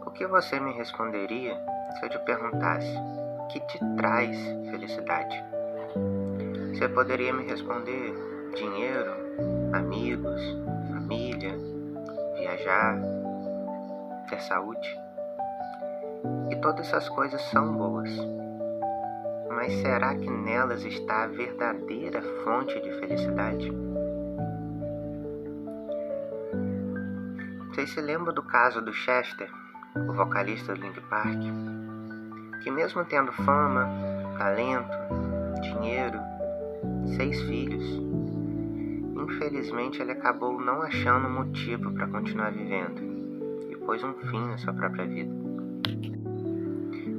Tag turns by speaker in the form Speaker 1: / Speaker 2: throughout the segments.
Speaker 1: O que você me responderia se eu te perguntasse o que te traz felicidade? Você poderia me responder dinheiro, amigos, família, viajar, ter saúde. E todas essas coisas são boas. Mas será que nelas está a verdadeira fonte de felicidade? Vocês se lembram do caso do Chester, o vocalista do Linkin Park, que mesmo tendo fama, talento, dinheiro, 6 filhos, infelizmente ele acabou não achando motivo para continuar vivendo e pôs um fim na sua própria vida.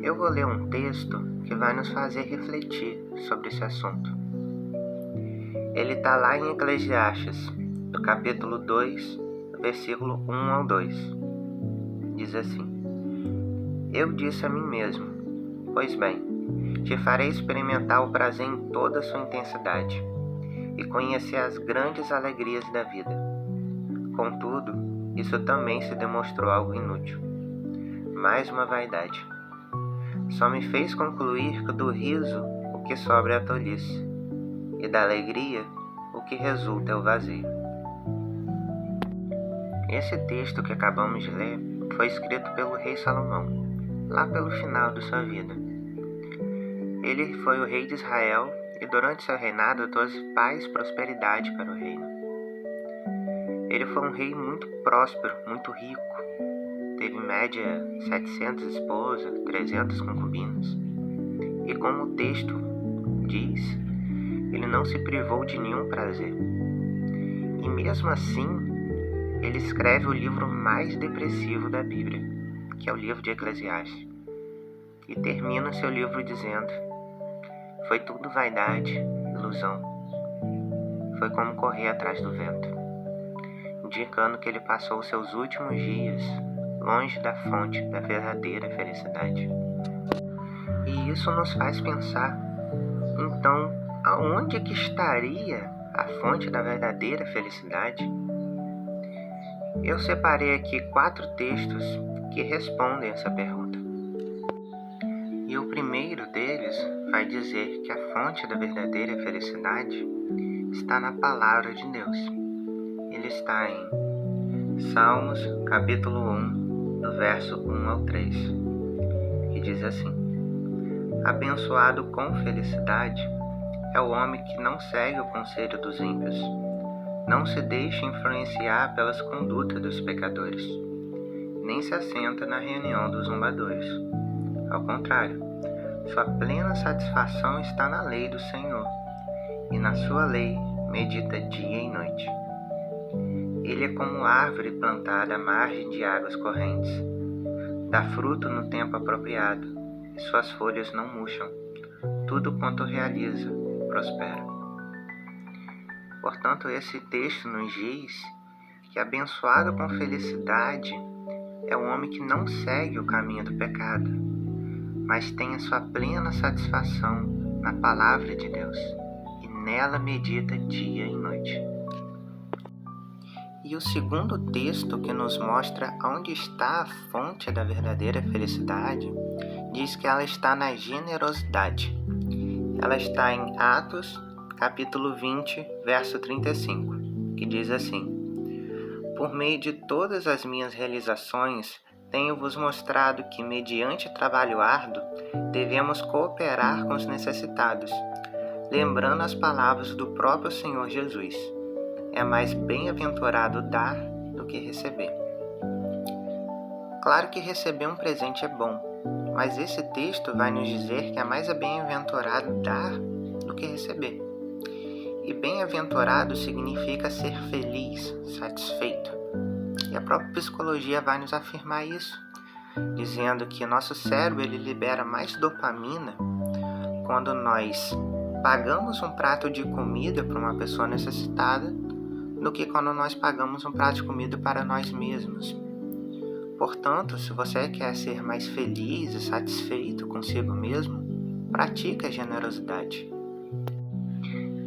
Speaker 1: Eu vou ler um texto que vai nos fazer refletir sobre esse assunto. Ele está lá em Eclesiastes, do capítulo 2, versículo 1 ao 2. Diz assim: Eu disse a mim mesmo, pois bem, te farei experimentar o prazer em toda a sua intensidade e conhecer as grandes alegrias da vida. Contudo, isso também se demonstrou algo inútil. Mais uma vaidade. Só me fez concluir que do riso o que sobra é a tolice, e da alegria o que resulta é o vazio. Esse texto que acabamos de ler foi escrito pelo rei Salomão, lá pelo final de sua vida. Ele foi o rei de Israel e durante seu reinado trouxe paz e prosperidade para o reino. Ele foi um rei muito próspero, muito rico. Teve em média 700 esposas, 300 concubinas. E como o texto diz, ele não se privou de nenhum prazer. E mesmo assim, ele escreve o livro mais depressivo da Bíblia, que é o livro de Eclesiastes. E termina seu livro dizendo: foi tudo vaidade, ilusão. Foi como correr atrás do vento, indicando que ele passou os seus últimos dias longe da fonte da verdadeira felicidade. E isso nos faz pensar, então, aonde que estaria a fonte da verdadeira felicidade? Eu separei aqui 4 textos que respondem essa pergunta. E o primeiro deles vai dizer que a fonte da verdadeira felicidade está na palavra de Deus. Ele está em Salmos, capítulo 1, do verso 1 ao 3, que diz assim: Abençoado com felicidade é o homem que não segue o conselho dos ímpios, não se deixa influenciar pelas condutas dos pecadores, nem se assenta na reunião dos zombadores. Ao contrário, sua plena satisfação está na lei do Senhor, e na sua lei medita dia e noite. Ele é como árvore plantada à margem de águas correntes. Dá fruto no tempo apropriado, e suas folhas não murcham. Tudo quanto realiza, prospera. Portanto, esse texto nos diz que abençoado com felicidade é o homem que não segue o caminho do pecado, mas tem a sua plena satisfação na palavra de Deus, e nela medita dia e noite. E o segundo texto que nos mostra onde está a fonte da verdadeira felicidade diz que ela está na generosidade. Ela está em Atos, capítulo 20, verso 35, que diz assim: Por meio de todas as minhas realizações, tenho-vos mostrado que, mediante trabalho árduo, devemos cooperar com os necessitados, lembrando as palavras do próprio Senhor Jesus. É mais bem-aventurado dar do que receber. Claro que receber um presente é bom, mas esse texto vai nos dizer que é mais bem-aventurado dar do que receber. E bem-aventurado significa ser feliz, satisfeito. E a própria psicologia vai nos afirmar isso, dizendo que nosso cérebro ele libera mais dopamina quando nós pagamos um prato de comida para uma pessoa necessitada do que quando nós pagamos um prato de comida para nós mesmos. Portanto, se você quer ser mais feliz e satisfeito consigo mesmo, pratique a generosidade.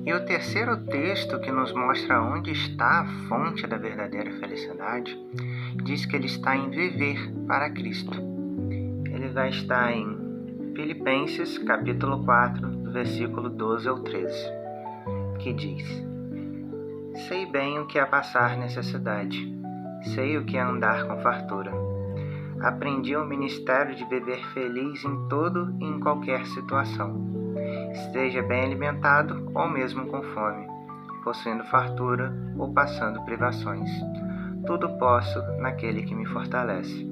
Speaker 1: E o terceiro texto, que nos mostra onde está a fonte da verdadeira felicidade, diz que ele está em viver para Cristo. Ele vai estar em Filipenses, capítulo 4, do versículo 12 ao 13, que diz: Sei bem o que é passar necessidade, sei o que é andar com fartura. Aprendi o ministério de viver feliz em todo e em qualquer situação, esteja bem alimentado ou mesmo com fome, possuindo fartura ou passando privações. Tudo posso naquele que me fortalece.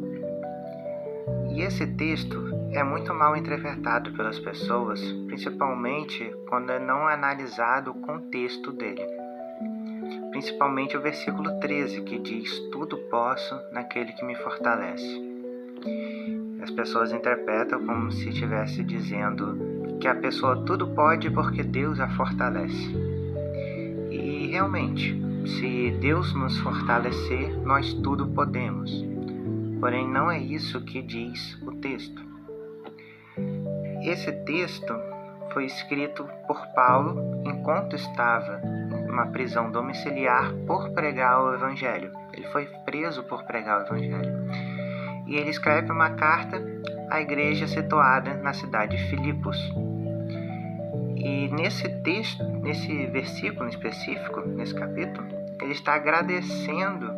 Speaker 1: E esse texto é muito mal interpretado pelas pessoas, principalmente quando é não analisado o contexto dele. Principalmente o versículo 13, que diz: Tudo posso naquele que me fortalece. As pessoas interpretam como se estivesse dizendo que a pessoa tudo pode porque Deus a fortalece. E realmente, se Deus nos fortalecer, nós tudo podemos. Porém, não é isso que diz o texto. Esse texto foi escrito por Paulo enquanto estava em uma prisão domiciliar por pregar o Evangelho. Ele foi preso por pregar o Evangelho. E ele escreve uma carta à igreja situada na cidade de Filipos. E nesse texto, nesse versículo específico, nesse capítulo, ele está agradecendo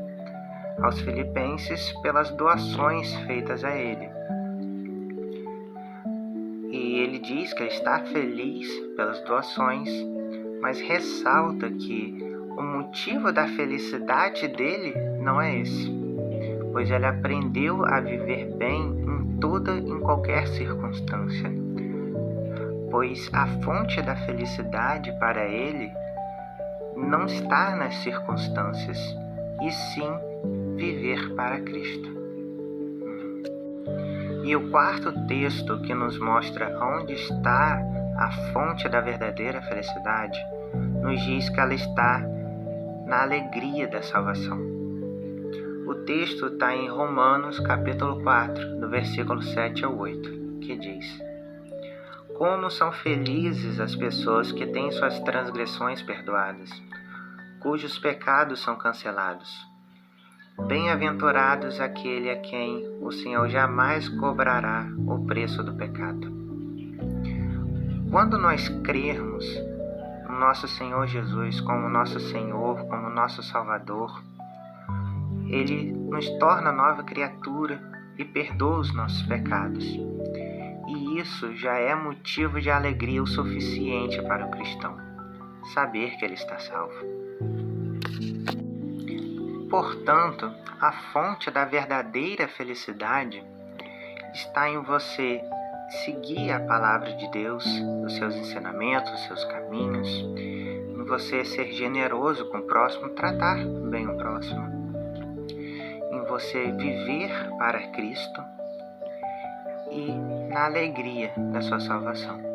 Speaker 1: aos filipenses pelas doações feitas a ele. E ele diz que ele está feliz pelas doações, mas ressalta que o motivo da felicidade dele não é esse, pois ele aprendeu a viver bem em toda e em qualquer circunstância, pois a fonte da felicidade para ele não está nas circunstâncias, e sim viver para Cristo. E o quarto texto, que nos mostra onde está a fonte da verdadeira felicidade, nos diz que ela está na alegria da salvação. O texto está em Romanos capítulo 4, do versículo 7 ao 8, que diz: Como são felizes as pessoas que têm suas transgressões perdoadas, cujos pecados são cancelados. Bem-aventurados aquele a quem o Senhor jamais cobrará o preço do pecado. Quando nós crermos no nosso Senhor Jesus como nosso Senhor, como nosso Salvador, Ele nos torna nova criatura e perdoa os nossos pecados. E isso já é motivo de alegria o suficiente para o cristão, saber que ele está salvo. Portanto, a fonte da verdadeira felicidade está em você seguir a palavra de Deus, os seus ensinamentos, os seus caminhos, em você ser generoso com o próximo, tratar bem o próximo, em você viver para Cristo e na alegria da sua salvação.